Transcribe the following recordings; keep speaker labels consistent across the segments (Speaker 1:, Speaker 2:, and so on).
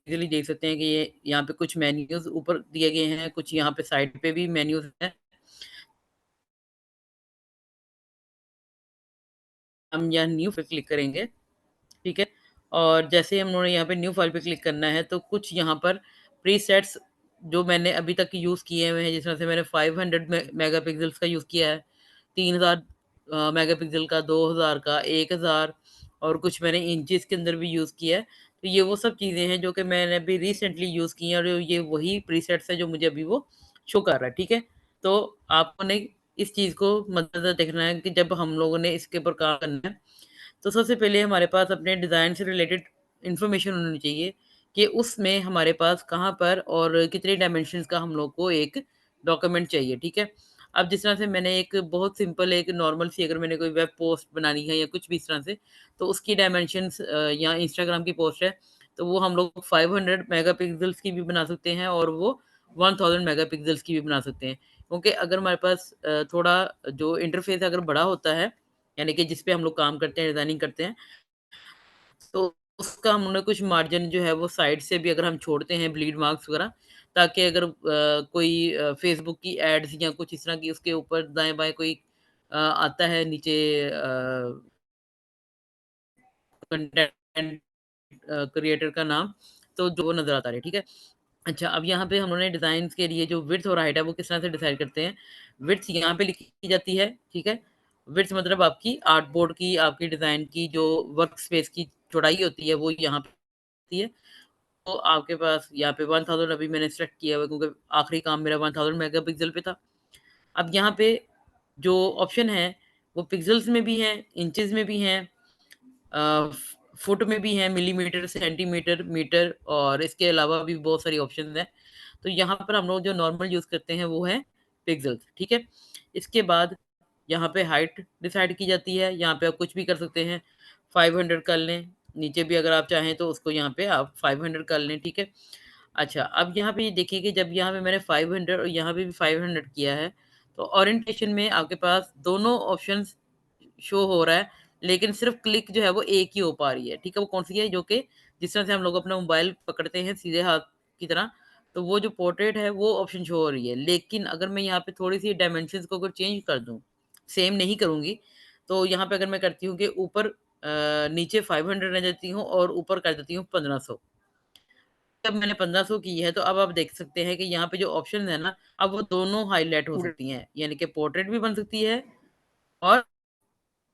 Speaker 1: Easily देख सकते हैं कि ये यहाँ पे कुछ मेन्यूज़ ऊपर दिए गए हैं, कुछ यहाँ पे साइड पे भी मेन्यूज़ हैं। हम यहाँ न्यू पे क्लिक करेंगे, ठीक है? और जैसे ही हम उन्होंने यहाँ पे न्यू फाइल पे क्लिक करना है, तो कुछ यहाँ पर प्रीसेट्स जो मैंने अभी तक यूज़ किए हुए हैं, जिसमें से मैंने 500 मेगापिक्सेल्स का यूज़ किया है, 3000 मेगापिक्सल का, 2000 का, 1000 और कुछ मैंने इंचेस के अंदर भी यूज़ किया है। तो ये वो सब चीज़ें हैं जो कि मैंने अभी रिसेंटली यूज़ की हैं और ये वही प्रीसेट्स हैं जो मुझे अभी वो शो कर रहा है, ठीक है? तो आपको ने इस चीज़ को मद्देनज़र देखना है कि जब हम लोगों ने इसके ऊपर काम करना है, तो सबसे पहले हमारे पास अपने डिज़ाइन से रिलेटेड इन्फॉर्मेशन होनी चाहिए कि उसमें हमारे पास कहाँ पर और कितने डायमेंशंस का हम लोग को एक डॉक्यूमेंट चाहिए, ठीक है? अब जिस तरह से मैंने एक बहुत सिंपल एक नॉर्मल सी अगर मैंने कोई वेब पोस्ट बनानी है या कुछ भी इस तरह से, तो उसकी डायमेंशंस या इंस्टाग्राम की पोस्ट है, तो वो हम लोग 500 मेगापिक्सेल्स की भी बना सकते हैं और वो 1000 मेगापिक्सेल्स की भी बना सकते हैं। क्योंकि अगर हमारे पास थोड़ा जो इंटरफ़ेस अगर बड़ा होता है यानी कि जिस पे हम लोग काम करते हैं, डिज़ाइनिंग करते हैं, तो उसका हमने कुछ मार्जिन जो है वो साइड से भी अगर हम छोड़ते हैं ब्लीड मार्क्स वगैरह, ताकि अगर कोई फ़ेसबुक की एड्स या कुछ इस तरह की उसके ऊपर दाएँ-बाएँ कोई आता है नीचे कंटेंट क्रिएटर का नाम, तो जो वो नज़र आता रहे, ठीक है? अच्छा, अब यहाँ पे हमने डिज़ाइन्स के लिए जो विड्थ और हाइट है वो किस तरह से डिसाइड करते हैं। विड्थ यहाँ पे लिखी जाती है, ठीक है? विड्थ मतलब आपकी आर्टबोर्ड की, आपकी डिज़ाइन की जो वर्क स्पेस की चौड़ाई होती है वो यहाँ पे होती है। तो आपके पास यहाँ पे 1000 अभी मैंने सेलेक्ट किया हुआ है क्योंकि आखिरी काम मेरा 1000 मेगापिक्सल पे था। अब यहाँ पे जो ऑप्शन है वो पिक्सेल्स में भी हैं, इंचेस में भी हैं, फुट में भी हैं, मिलीमीटर, सेंटीमीटर, मीटर और इसके अलावा भी बहुत सारी ऑप्शंस हैं। तो यहाँ पर हम लोग जो नॉर्मल यूज़ करते हैं वो है पिक्सेल्स, ठीक है? इसके बाद यहाँ पे हाइट डिसाइड की जाती है, यहाँ पे आप कुछ भी कर सकते हैं, 500 कर लें, नीचे भी अगर आप चाहें तो उसको यहाँ पे आप 500 कर लें, ठीक है? अच्छा, अब यहाँ पे ये देखिए कि जब यहाँ पे मैंने 500 और यहाँ पे भी 500 किया है, तो ओरिएंटेशन में आपके पास दोनों ऑप्शंस शो हो रहा है, लेकिन सिर्फ़ क्लिक जो है वो एक ही हो पा रही है, ठीक है? वो कौन-सी है जो कि जिस तरह से हम लोग अपना मोबाइल पकड़ते हैं सीधे हाथ की तरह, तो वो जो पोर्ट्रेट है वो ऑप्शन शो हो रही है। लेकिन अगर मैं यहाँ पे थोड़ी-सी डायमेंशंस को अगर चेंज कर दूँ, सेम नहीं करूँगी, तो यहाँ पे अगर मैं करती हूँ कि ऊपर नीचे 500 रह देती हूँ और ऊपर कर देती हूँ 1500। जब मैंने 1500 की है, तो अब आप देख सकते हैं कि यहाँ पे जो ऑप्शंस है ना, अब वो दोनों हाइलाइट हो सकती हैं। यानी कि पोर्ट्रेट भी बन सकती है और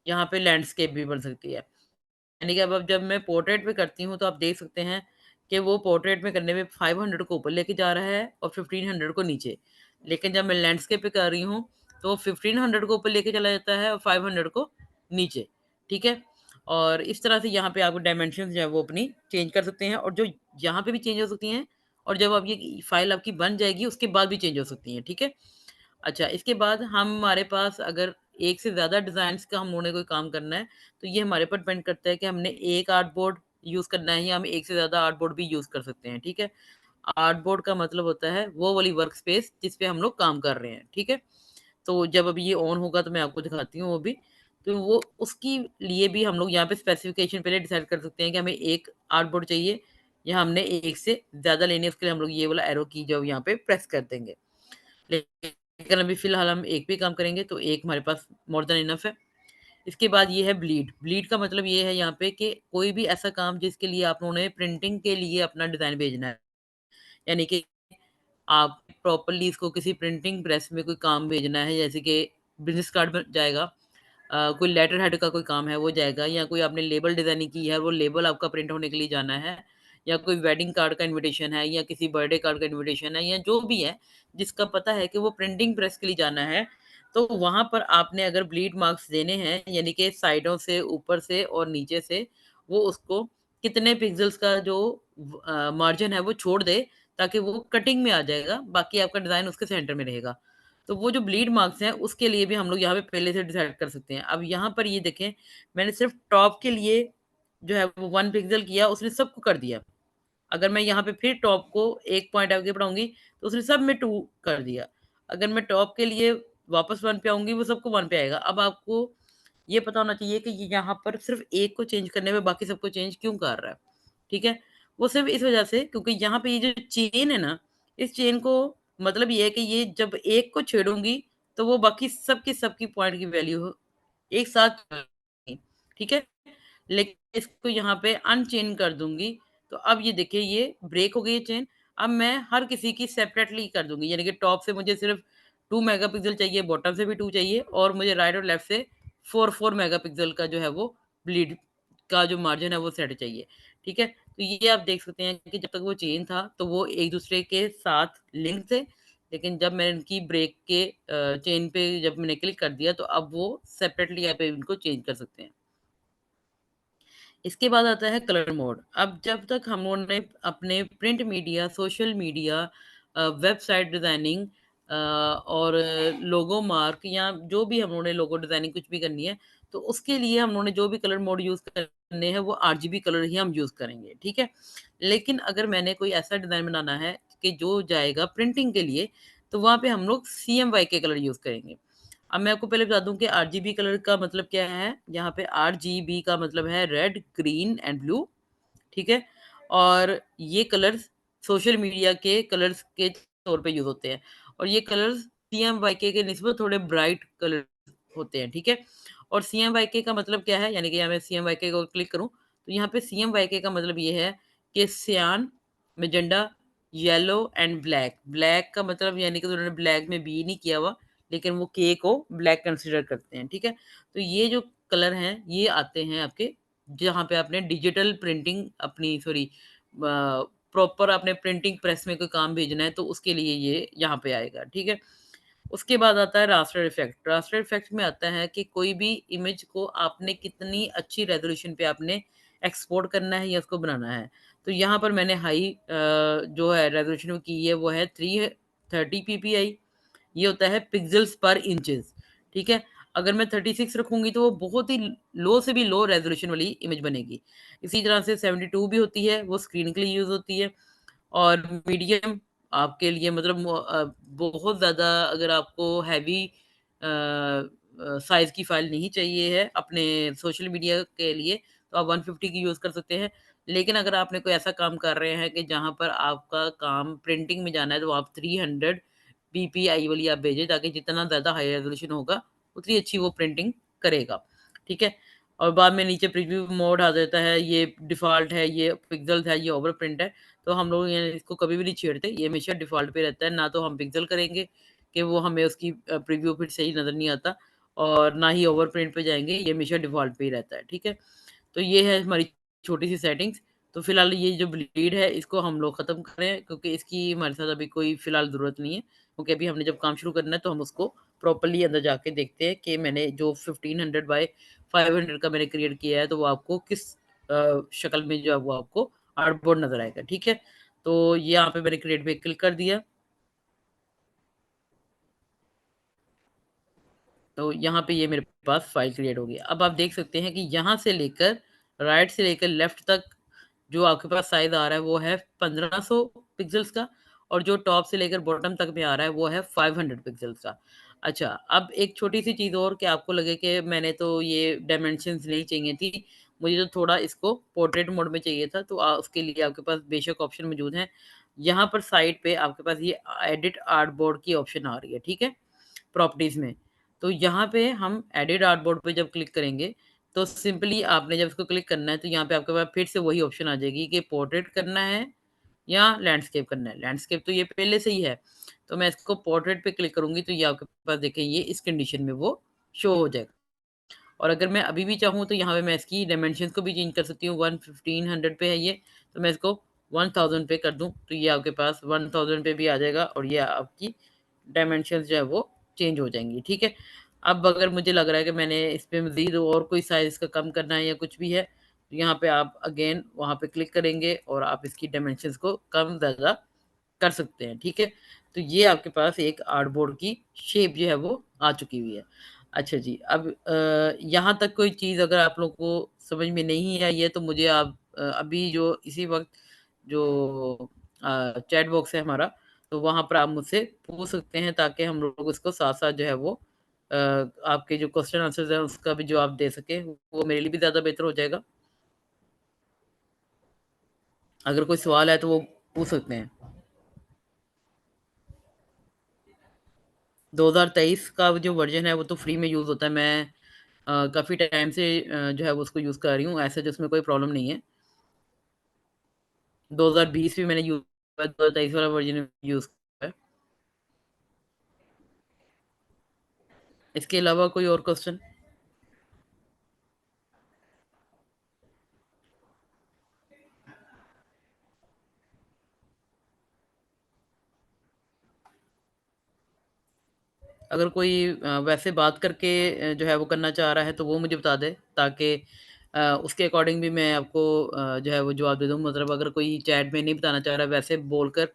Speaker 1: यहाँ पे लैंडस्केप भी बन सकती है। यानी कि अब जब मैं पोर्ट्रेट पे करती हूँ, तो आप देख सकते हैं कि वो पोर्ट्रेट में करने में 500 को ऊपर लेके जा रहा है और 1500 को नीचे। लेकिन जब मैं लैंडस्केप पे कर रही हूँ, तो 1500 को ऊपर लेके चला जाता है और 500 को नीचे, ठीक है? और इस तरह से यहाँ पे आप डायमेंशंस जो है वो अपनी चेंज कर सकते हैं और जो यहाँ पे भी चेंज हो सकती हैं और जब अब ये फाइल आपकी बन जाएगी, उसके बाद भी चेंज हो सकती हैं, ठीक है? अच्छा, इसके बाद हमारे पास अगर एक से ज़्यादा डिज़ाइन्स का हम लोगों ने कोई काम करना है, तो ये हमारे ऊपर डिपेंड करता है कि हमने एक आर्टबोर्ड यूज़ करना है या हम एक से ज़्यादा आर्टबोर्ड भी यूज़ कर सकते हैं, ठीक है? आर्टबोर्ड का मतलब होता है वो वाली वर्क स्पेस जिस पे हम लोग काम कर रहे हैं, ठीक है? तो जब अभी ये ऑन होगा तो मैं आपको दिखाती हूँ वो भी। तो वो उसकी लिए भी हम लोग यहाँ पे स्पेसिफ़िकेशन पहले डिसाइड कर सकते हैं कि हमें 1 आर्टबोर्ड चाहिए या हमने 1 से ज़्यादा लेने हैं, उसके लिए हम लोग ये वाला एरो की जो यहाँ पे प्रेस कर देंगे। लेकिन अभी फ़िलहाल हम एक पे काम करेंगे तो एक हमारे पास मोर देन इनफ है। इसके बाद ये है ब्लीड। ब्लीड का मतलब ये है यहाँ पे कि कोई भी ऐसा काम जिसके लिए आप लोगों ने प्रिंटिंग के लिए अपना डिज़ाइन भेजना है। यानी कि आप प्रॉपर्ली इसको किसी प्रिंटिंग प्रेस में कोई काम भेजना है जैसे कि बिज़नेस कार्ड बन जाएगा। कोई लेटर हेड का कोई काम है वो जाएगा या कोई आपने लेबल डिज़ाइनिंग की है वो लेबल आपका प्रिंट होने के लिए जाना है या कोई वेडिंग कार्ड का इन्विटेशन है या किसी बर्थडे कार्ड का इन्विटेशन है या जो भी है जिसका पता है कि वो प्रिंटिंग प्रेस के लिए जाना है, तो वहाँ पर आपने अगर ब्लीड मार्क्स देने हैं यानी कि साइडों से, ऊपर से और नीचे से वो उसको कितने पिक्सेल्स का जो मार्जिन है वो छोड़ दे ताकि वो कटिंग में आ जाएगा, बाकी आपका डिज़ाइन उसके सेंटर में रहेगा। तो वो जो ब्लीड मार्क्स हैं, उसके लिए भी हम लोग यहाँ पे पहले से डिसाइड कर सकते हैं। अब यहाँ पर ये देखें, मैंने सिर्फ़ टॉप के लिए जो है वो 1 पिक्सेल किया, उसने सबको कर दिया। अगर मैं यहाँ पे फिर टॉप को 1 पॉइंट आगे बढ़ाऊँगी, तो उसने सब में 2 कर दिया। अगर मैं टॉप के लिए वापस 1 पे आऊँगी, वो सबको 1 पे आएगा। अब आपको ये पता होना चाहिए कि ये यहाँ पर सिर्फ़ एक को चेंज करने में बाकी सबको चेंज क्यों कर रहा है, ठीक है? वो सिर्फ़ इस वज़ह से क्योंकि यहाँ पे ये जो चेन है ना, इस चेन को मतलब ये है कि ये जब एक को छेड़ूँगी, तो वो बाकी सब की सब की पॉइंट की वैल्यू एक साथ चलेंगी, ठीक है? लेकिन इसको यहाँ पे अनचेन कर दूँगी, तो अब ये देखिए ये ब्रेक हो गई है चेन। अब मैं हर किसी की सेपरेटली कर दूँगी, यानी कि टॉप से मुझे सिर्फ़ 2 मेगापिक्सल चाहिए, बॉटम से भी 2 चाहिए और मुझे राइट और लेफ्ट से 4-4 मेगापिक्सल का जो है वो ब्लीड का जो मार्जिन है वो सेट चाहिए, ठीक है? तो ये आप देख सकते हैं कि जब तक वो चेन था, तो वो एक-दूसरे के साथ लिंक थे, लेकिन जब मैंने इनकी ब्रेक के चेन पे जब मैंने क्लिक कर दिया, तो अब वो सेपरेटली आप इनको चेंज कर सकते हैं। इसके बाद आता है कलर मोड। अब जब तक हम लोगों ने अपने print media, social media website designing और लोगो मार्क या जो भी हम लोगों ने लोगो डिज़ाइनिंग कुछ भी करनी है, तो उसके लिए हम लोगों ने जो भी कलर मोड यूज़ करने हैं, वो आरजीबी कलर ही हम यूज़ करेंगे, ठीक है? लेकिन अगर मैंने कोई ऐसा डिज़ाइन बनाना है कि जो जाएगा प्रिंटिंग के लिए, तो वहाँ पे हम लोग सीएमवाई के कलर यूज़ करेंगे। अब मैं आपको पहले बता दूँ कि आरजीबी कलर का मतलब क्या है? यहाँ पे आरजीबी का मतलब है रेड, ग्रीन एंड ब्लू, ठीक है? और ये कलर्स सोशल मीडिया के कलर्स के तौर पे यूज़ होते हैं और ये कलर्स सीएमवाईके के निस्बत थोड़े ब्राइट कलर होते हैं, ठीक है? और सीएमवाईके का मतलब क्या है? यानी कि यहाँ मैं सीएमवाईके को क्लिक करूँ, तो यहाँ पे सीएमवाईके का मतलब ये है कि सियान, मैजेंडा, येलो एंड ब्लैक। ब्लैक का मतलब यानी कि उन्होंने ब्लैक में बी नहीं किया हुआ, लेकिन वो के को ब्लैक कंसीडर करते हैं, ठीक है? तो ये जो कलर हैं, ये आते हैं आपके जहाँ पे आपने डिजिटल प्रिंटिंग अपनी सॉरी प्रॉपर आपने प्रिंटिंग प्रेस में कोई काम भेजना है, तो उसके लिए ये यहाँ पे आएगा, ठीक है? उसके बाद आता है रास्टर इफ़ेक्ट। रास्टर इफ़ेक्ट में आता है कि कोई भी इमेज को आपने कितनी अच्छी रेज़ोल्यूशन पे आपने एक्सपोर्ट करना है या उसको बनाना है। तो यहाँ पर मैंने हाई जो है रेज़ोल्यूशन की है वो है 330 पीपीआई। ये होता है पिक्सेल्स पर इंचेस, ठीक है? अगर मैं 36 रखूँगी तो वो बहुत ही लो से भी लो रेज़ोल्यूशन वाली इमेज बनेगी। इसी तरह से 72 भी होती है, वो स्क्रीन के लिए यूज़ होती है और मीडियम आपके लिए मतलब बहुत ज़्यादा अगर आपको हैवी साइज़ की फ़ाइल नहीं चाहिए है अपने सोशल मीडिया के लिए, तो आप 150 की यूज़ कर सकते हैं। लेकिन अगर आपने कोई ऐसा काम कर रहे हैं कि जहाँ पर आपका काम प्रिंटिंग में जाना है, तो आप 300 पीपीआई वाली आप भेजें ताकि जितना ज़्यादा हाई रेज़ोल्यूशन होगा, उतनी अच्छी वो प्रिंटिंग करेगा, ठीक है? और बाद में नीचे प्रीव्यू मोड आ जाता है, ये डिफ़ॉल्ट है, ये पिक्सेल्स है, ये ओवर प्रिंट है। तो हम लोग ये इसको कभी भी नहीं छेड़ते, ये हमेशा डिफ़ॉल्ट पे रहता है, ना तो हम पिक्सेल करेंगे कि वो हमें उसकी प्रीव्यू फिर सही नज़र नहीं आता और ना ही ओवर प्रिंट पे जाएँगे, ये हमेशा डिफ़ॉल्ट पे ही रहता है, ठीक है? तो ये है हमारी छोटी-सी सेटिंग्स। तो फिलहाल ये जो ब्लीड है इसको हम लोग ख़त्म कर रहे हैं क्योंकि इसकी हमारे साथ अभी कोई फिलहाल ज़रूरत नहीं है। क्योंकि अभी हमने जब काम शुरू करना है तो हम उसको प्रॉपर्ली अंदर जाके देखते हैं कि मैंने जो 1500 बाय 500 का मैंने क्रिएट किया है तो वो आपको किस शक्ल में जो है वो आपको आर्टबोर्ड नज़र आएगा, ठीक है? तो यहाँ पे मैंने क्रिएट पे क्लिक कर दिया। तो यहाँ पे ये मेरे पास फ़ाइल क्रिएट हो गई। अब आप देख सकते हैं कि यहाँ से लेकर राइट से लेकर लेफ्ट तक जो आपके पास साइज़ आ रहा है वो है 1500 पिक्सेल्स का और जो टॉप से लेकर बॉटम तक में आ रहा है वो है 500 पिक्सेल्स का। अच्छा, अब एक छोटी-सी चीज़ और कि आपको लगे कि मैंने तो ये डायमेंशंस नहीं चाहिए थी, मुझे तो थोड़ा इसको पोर्ट्रेट मोड में चाहिए था तो उसके लिए आपके पास बेशक ऑप्शन मौजूद हैं। यहाँ पर साइड पे आपके पास ये एडिट आर्टबोर्ड की ऑप्शन आ रही है, ठीक है? प्रॉपर्टीज़ में। तो यहाँ पे हम एडिट आर्टबोर्ड पे जब क्लिक करेंगे, तो सिंपली आपने जब इसको क्लिक करना है, तो यहाँ पे आपके पास फिर से वही ऑप्शन आ जाएगी कि पोर्ट्रेट करना है या लैंडस्केप करना है। लैंडस्केप तो ये पहले से ही है, तो मैं इसको पोर्ट्रेट पे क्लिक करूँगी, तो ये आपके पास देखें ये इस कंडीशन में वो शो हो जाएगा। और अगर मैं अभी भी चाहूँ तो यहाँ पे मैं इसकी डायमेंशंस को भी चेंज कर सकती हूँ। 1500 पे है ये, तो मैं इसको 1000 पे कर दूँ, तो ये आपके पास 1000 पे भी आ जाएगा और ये आपकी डायमेंशंस जो है वो चेंज हो जाएँगी, ठीक है? अब अगर मुझे लग रहा है कि मैंने इस पे मज़ीद और कोई साइज़ इसका कम करना है या कुछ भी है, तो यहाँ पे आप अगेन वहाँ पे क्लिक करेंगे और आप इसकी डायमेंशंस को कम-ज़्यादा कर सकते हैं, ठीक है? तो ये आपके पास एक आर्टबोर्ड की शेप जो है वो आ चुकी हुई है। अच्छा जी, अब यहाँ तक कोई चीज़ अगर आप लोगों को समझ में नहीं आई है तो मुझे आप अभी जो इसी वक़्त जो चैट बॉक्स है हमारा, तो वहाँ पर आप मुझसे पूछ सकते हैं ताकि हम लोग उसको साथ-साथ जो है वो आपके जो क्वेश्चन आंसर्स हैं उसका भी जवाब दे सकें, वो मेरे लिए भी ज़्यादा बेहतर हो जाएगा। अगर कोई सवाल है तो वो पूछ सकते हैं। 2023 का जो वर्ज़न है वो तो फ्री में यूज़ होता है। मैं काफ़ी टाइम से जो है वो उसको यूज़ कर रही हूँ, ऐसा जिसमें कोई प्रॉब्लम नहीं है। 2020 भी मैंने यूज़ किया, 2023 वाला वर्ज़न यूज़ किया है। इसके अलावा कोई और क्वेश्चन? अगर कोई वैसे बात करके जो है वो करना चाह रहा है तो वो मुझे बता दे, ताकि उसके अकॉर्डिंग भी मैं आपको जो है वो जवाब दे दूँ। मतलब अगर कोई चैट में नहीं बताना चाह रहा, वैसे बोलकर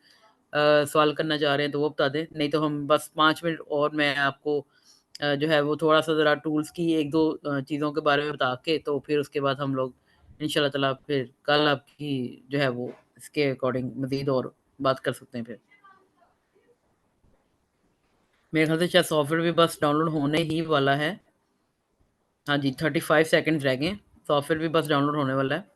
Speaker 1: सवाल करना चाह रहे हैं तो वो बता दें। नहीं तो हम बस 5 मिनट और मैं आपको जो है वो थोड़ा-सा ज़रा टूल्स की 1-2 चीज़ों के बारे में बता के, तो फिर उसके बाद हम लोग इंशाल्लाह ताला फिर कल आपकी जो है वो इसके अकॉर्डिंग मज़ीद और बात कर सकते हैं फिर। मेरे ख़्याल से शायद सॉफ्टवेयर भी बस डाउनलोड होने ही वाला है। हाँ जी, 35 सेकंड्स रह गए हैं। सॉफ्टवेयर भी बस डाउनलोड होने वाला है।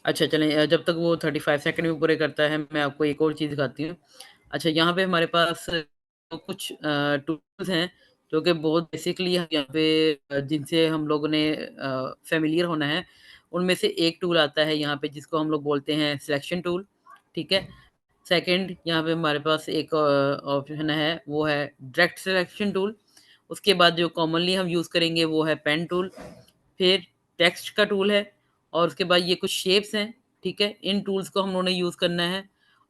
Speaker 1: अच्छा चलें, जब तक वो 35 सेकंड भी पूरे करता है, मैं आपको एक और चीज़ दिखाती हूँ। अच्छा, यहाँ पे हमारे पास कुछ टूल्स हैं, जो कि बहुत बेसिकली हम यहाँ पे जिनसे हम लोगों ने फ़ैमिलियर होना है। उनमें से एक टूल आता है यहाँ पे जिसको हम लोग बोलते हैं सिलेक्शन टूल, ठीक है? सेकंड यहाँ पे हमारे पास एक ऑप्शन है, वो है डायरेक्ट सिलेक्शन टूल। उसके बाद जो कॉमनली हम यूज़ करेंगे वो है पेन टूल। फिर टेक्स्ट का टूल है और उसके बाद ये कुछ शेप्स हैं, ठीक है? इन टूल्स को हम लोगों ने यूज़ करना है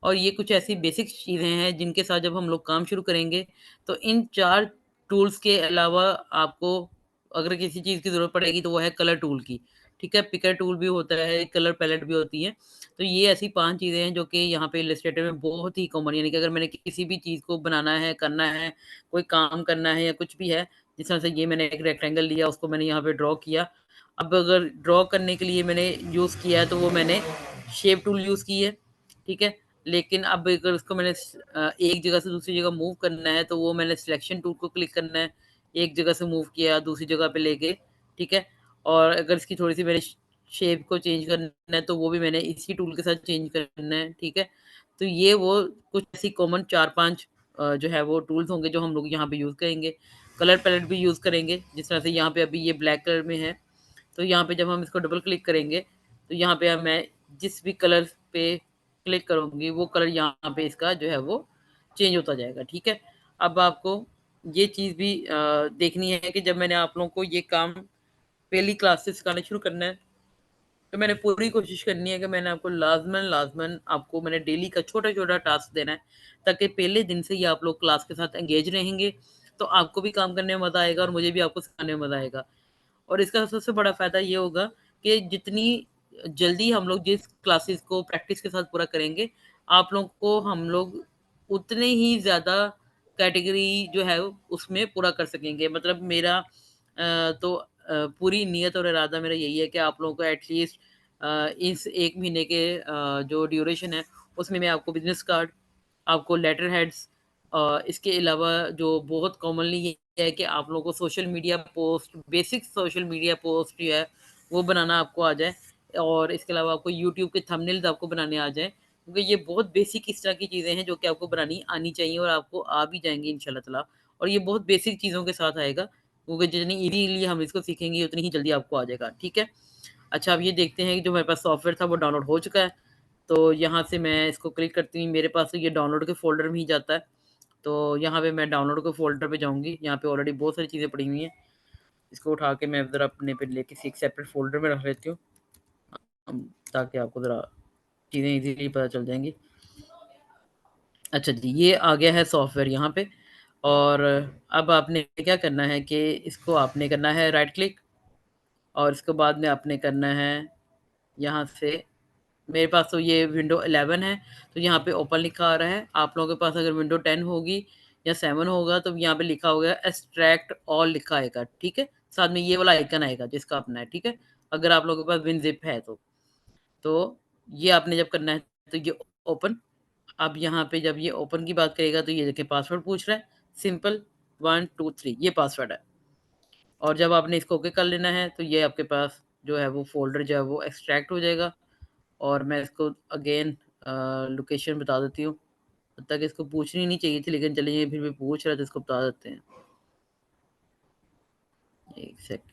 Speaker 1: और ये कुछ ऐसी बेसिक चीज़ें हैं जिनके साथ जब हम लोग काम शुरू करेंगे, तो इन 4 टूल्स के अलावा आपको अगर किसी चीज़ की ज़रूरत पड़ेगी तो वो है कलर टूल की, ठीक है? पिकर टूल भी होता है, कलर पैलेट भी होती है। तो ये ऐसी 5 चीज़ें हैं जो कि यहाँ पे इलस्ट्रेटर में बहुत ही कॉमन, यानी कि अगर मैंने किसी भी चीज़ को बनाना है, करना है, कोई काम करना है या कुछ भी है, जिस तरह से ये मैंने एक रेक्टेंगल लिया, उसको मैंने यहाँ पे ड्रॉ किया। अब अगर ड्रॉ करने के लिए मैंने यूज़ किया है तो वो मैंने शेप टूल यूज़ की है, ठीक है? लेकिन अब अगर उसको मैंने एक जगह से दूसरी जगह मूव करना है तो वो मैंने सिलेक्शन टूल को क्लिक करना है, एक जगह से मूव किया दूसरी जगह पे लेके, ठीक है? और अगर इसकी थोड़ी-सी मैंने शेप को चेंज करना है तो वो भी मैंने इसी टूल के साथ चेंज करना है, ठीक है? तो ये वो कुछ ऐसी कॉमन 4-5 जो है वो टूल्स होंगे जो हम लोग यहाँ पे यूज़ करेंगे। कलर पैलेट भी यूज़ करेंगे, जिस तरह से यहाँ पे अभी ये ब्लैक कलर में है, तो यहाँ पे जब हम इसको डबल क्लिक करेंगे, तो यहाँ पे अब मैं जिस भी कलर पे क्लिक करूँगी, वो कलर यहाँ पे इसका जो है वो चेंज होता जाएगा, ठीक है? अब आपको ये चीज़ भी देखनी है कि जब मैंने आप लोगों को ये काम पहली क्लास से सिखाना शुरू करना है, तो मैंने पूरी कोशिश करनी है कि मैंने आपको लाज़मन आपको मैंने डेली का छोटा-छोटा टास्क देना है, ताकि पहले दिन से ही आप लोग क्लास के साथ एंगेज रहेंगे, तो आपको भी काम करने में मज़ा आएगा और मुझे भी आपको सिखाने में मज़ा आएगा। और इसका सबसे बड़ा फ़ायदा ये होगा कि जितनी जल्दी हम लोग जिस क्लासेस को प्रैक्टिस के साथ पूरा करेंगे, आप लोग को हम लोग उतने ही ज़्यादा कैटेगरी जो है उसमें पूरा कर सकेंगे। मतलब मेरा तो पूरी नियत और इरादा मेरा यही है कि आप लोगों को एटलीस्ट इस 1 महीने के जो ड्यूरेशन है, उसमें मैं आपको बिज़नेस कार्ड, आपको लेटर हेड्स, इसके अलावा जो बहुत कॉमनली ये है कि आप लोगों को social media post, basic social media post जो है, वो बनाना आपको आ जाए और इसके अलावा आपको यूट्यूब के थंबनेल्स आपको बनाने आ जाएँ। क्योंकि ये बहुत बेसिक इस तरह की चीज़ें हैं जो कि आपको बनानी आनी चाहिए और आपको आ भी जाएँगी इंशाल्लाह ताला, और ये बहुत बेसिक चीज़ों के साथ आएगा, क्योंकि जितनी ईज़िली हम इसको सीखेंगे उतनी ही जल्दी आपको आ जाएगा, ठीक है? अच्छा, अब ये देखते हैं कि जो मेरे पास सॉफ्टवेयर था वो डाउनलोड हो चुका है। तो यहाँ से मैं इसको क्लिक करती हूँ, मेरे पास तो ये डाउनलोड के फ़ोल्डर में ही जाता है। तो यहाँ पे मैं डाउनलोड के फ़ोल्डर पे जाऊँगी, यहाँ पे ऑलरेडी बहुत सारी चीज़ें पड़ी हुई हैं। इसको उठा के मैं ज़रा अपने पे लेके किसी एक सेपरेट फ़ोल्डर में रख लेती हूँ, ताकि आपको ज़रा चीज़ें ईज़िली पता चल जाएँगी। अच्छा जी, ये आ गया है सॉफ्टवेयर यहाँ पे, और अब आपने क्या करना है कि इसको आपने करना है राइट क्लिक, और इसके बाद में आपने करना है यहाँ से, मेरे पास तो ये विंडो 11 है, तो यहाँ पे ओपन लिखा आ रहा है। आप लोगों के पास अगर विंडो 10 होगी या 7 होगा तो यहाँ पे लिखा होगा एक्सट्रैक्ट ऑल लिखा आएगा, ठीक है? साथ में ये वाला आइकन आएगा जिसका अपना है, ठीक है? अगर आप लोगों के पास विनज़िप है तो। तो ये आपने जब करना है तो ये ओपन, अब यहाँ पे जब ये ओपन की बात करेगा तो ये देखिए पासवर्ड पूछ रहा है, सिंपल 1 2 3 ये पासवर्ड है। और जब आपने इसको ओके कर लेना है तो ये आपके पास जो है वो फ़ोल्डर जो है वो एक्सट्रैक्ट हो जाएगा और मैं इसको अगेन लोकेशन बता देती हूँ। तक इसको पूछनी नहीं चाहिए थी लेकिन चलिए फिर भी पूछ रहा है तो इसको बता देते हैं। 1 सेकंड।